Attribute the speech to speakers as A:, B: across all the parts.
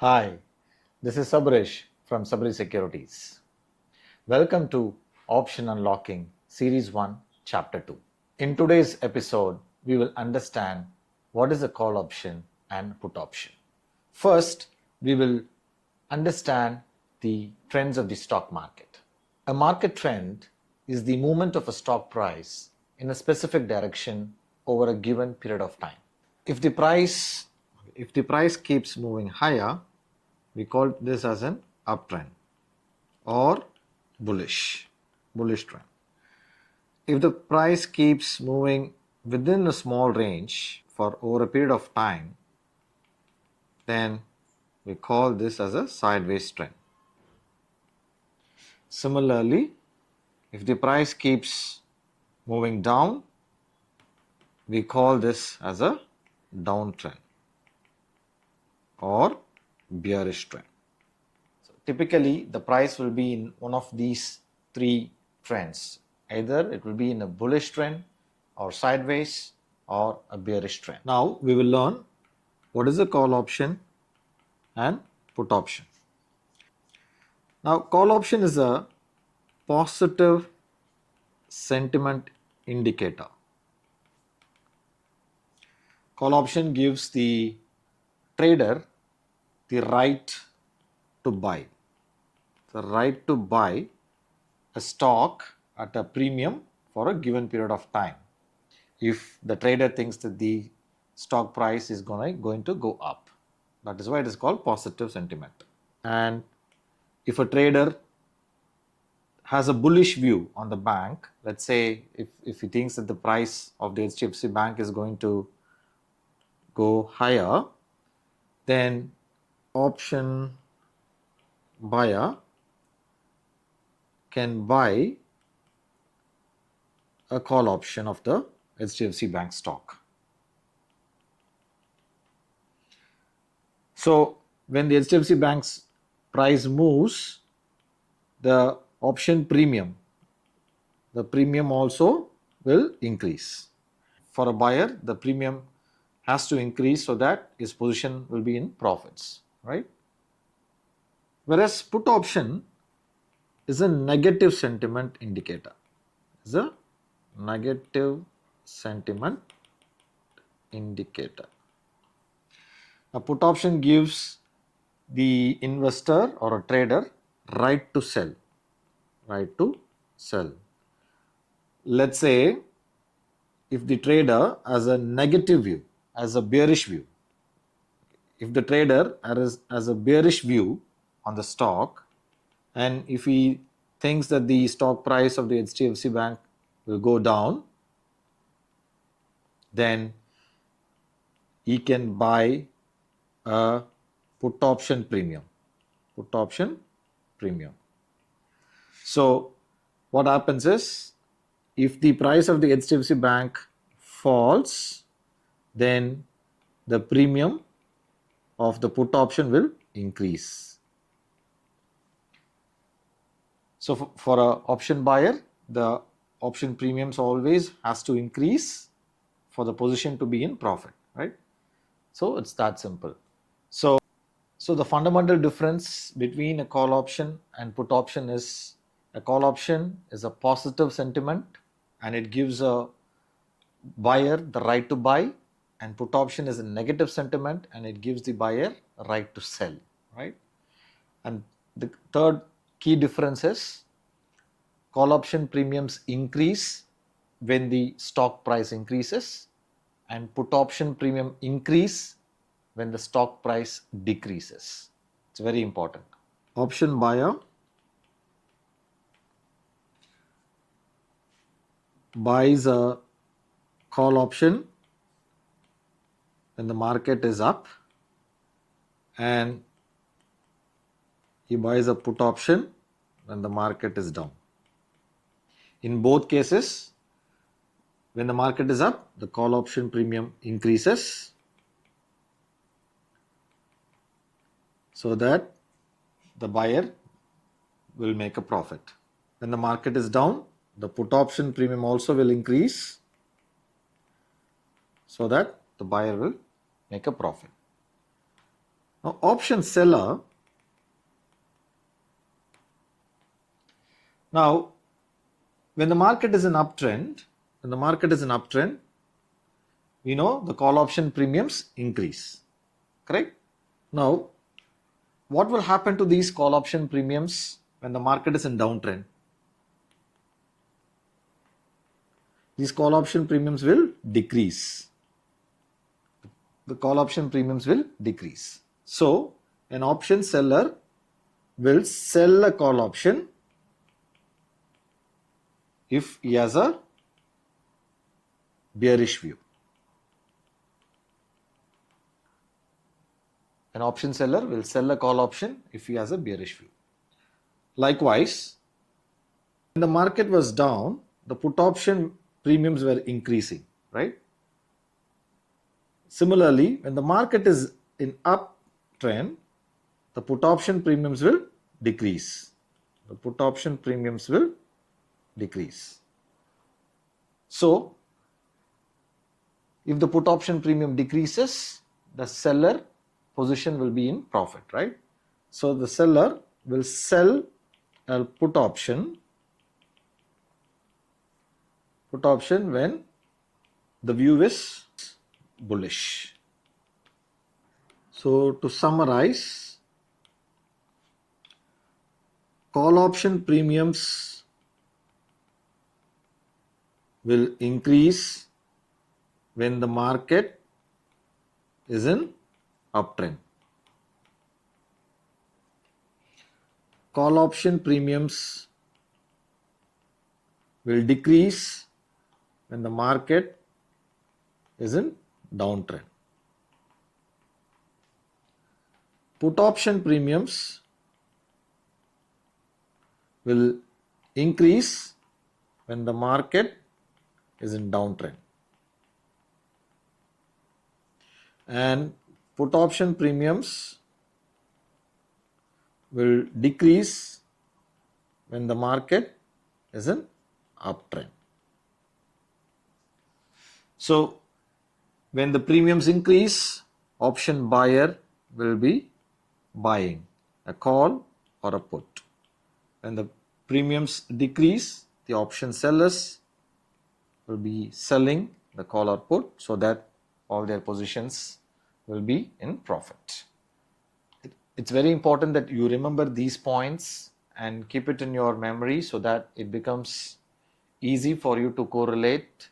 A: Hi, this is Sabarish from SABARI Securities. Welcome to Option Unlocking Series 1, Chapter 2. In today's episode, we will understand what is a call option and put option. First, we will understand the trends of the stock market. A market trend is the movement of a stock price in a specific direction over a given period of time. If the price keeps moving higher, we call this as an uptrend or bullish trend. If the price keeps moving within a small range for over a period of time, then we call this as a sideways trend. Similarly, if the price keeps moving down, we call this as a downtrend or bearish trend. So typically, the price will be in one of these three trends. Either it will be in a bullish trend or sideways or a bearish trend. Now we will learn what is a call option and put option. Now call option is a positive sentiment indicator. Call option gives the trader the right to buy. The right to buy a stock at a premium for a given period of time if the trader thinks that the stock price is going to go up. That is why it is called positive sentiment. And if a trader has a bullish view on the bank, let's say if he thinks that the price of the HDFC Bank is going to go higher, then option buyer can buy a call option of the HDFC Bank stock. So when the HDFC Bank's price moves, the option premium, the premium also will increase. For a buyer, the premium has to increase so that his position will be in profits, right? Whereas put option is a negative sentiment indicator. Is a negative sentiment indicator. A put option gives the investor or a trader right to sell. Right to sell. Let's say if the trader has a negative view, has a bearish view, if the trader has a bearish view on the stock, and if he thinks that the stock price of the HDFC Bank will go down, then he can buy a put option premium. Put option premium. So what happens is, if the price of the HDFC Bank falls, then the premium of the put option will increase. So for an option buyer, the option premiums always has to increase for the position to be in profit, right? So it's that simple. So the fundamental difference between a call option and put option is, a call option is a positive sentiment and it gives a buyer the right to buy, and put option is a negative sentiment and it gives the buyer a right to sell, right? And the third key difference is, call option premiums increase when the stock price increases, and put option premium increase when the stock price decreases. It's very important. Option buyer buys a call option when the market is up, and he buys a put option when the market is down. In both cases, when the market is up, the call option premium increases so that the buyer will make a profit. When the market is down, the put option premium also will increase so that the buyer will make a profit. Now, option seller, now when the market is in uptrend, we know the call option premiums increase, correct? Now, what will happen to these call option premiums when the market is in downtrend? These call option premiums will decrease. The call option premiums will decrease. So, an option seller will sell a call option if he has a bearish view. An option seller will sell a call option if he has a bearish view. Likewise, when the market was down, the put option premiums were increasing, right? Similarly, when the market is in uptrend, the put option premiums will decrease. The put option premiums will decrease. So, if the put option premium decreases, the seller position will be in profit, right? So, the seller will sell a put option when the view is bullish. So, to summarize, call option premiums will increase when the market is in uptrend. Call option premiums will decrease when the market is in downtrend. Put option premiums will increase when the market is in downtrend. And put option premiums will decrease when the market is in uptrend. So, when the premiums increase, option buyer will be buying a call or a put. When the premiums decrease, the option sellers will be selling the call or put so that all their positions will be in profit. It's very important that you remember these points and keep it in your memory so that it becomes easy for you to correlate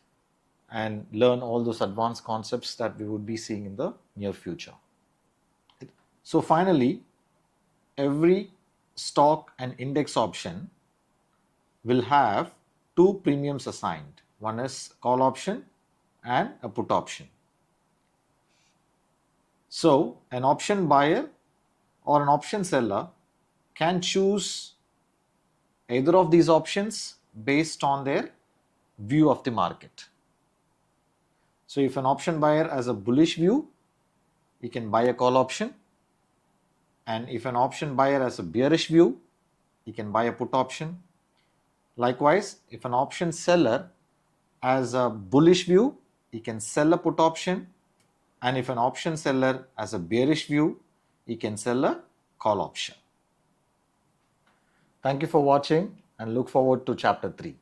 A: and learn all those advanced concepts that we would be seeing in the near future. So finally, every stock and index option will have two premiums assigned. One is call option and a put option. So an option buyer or an option seller can choose either of these options based on their view of the market. So if an option buyer has a bullish view, he can buy a call option, and if an option buyer has a bearish view, he can buy a put option. Likewise, if an option seller has a bullish view, he can sell a put option, and if an option seller has a bearish view, he can sell a call option. Thank you for watching and look forward to chapter 3.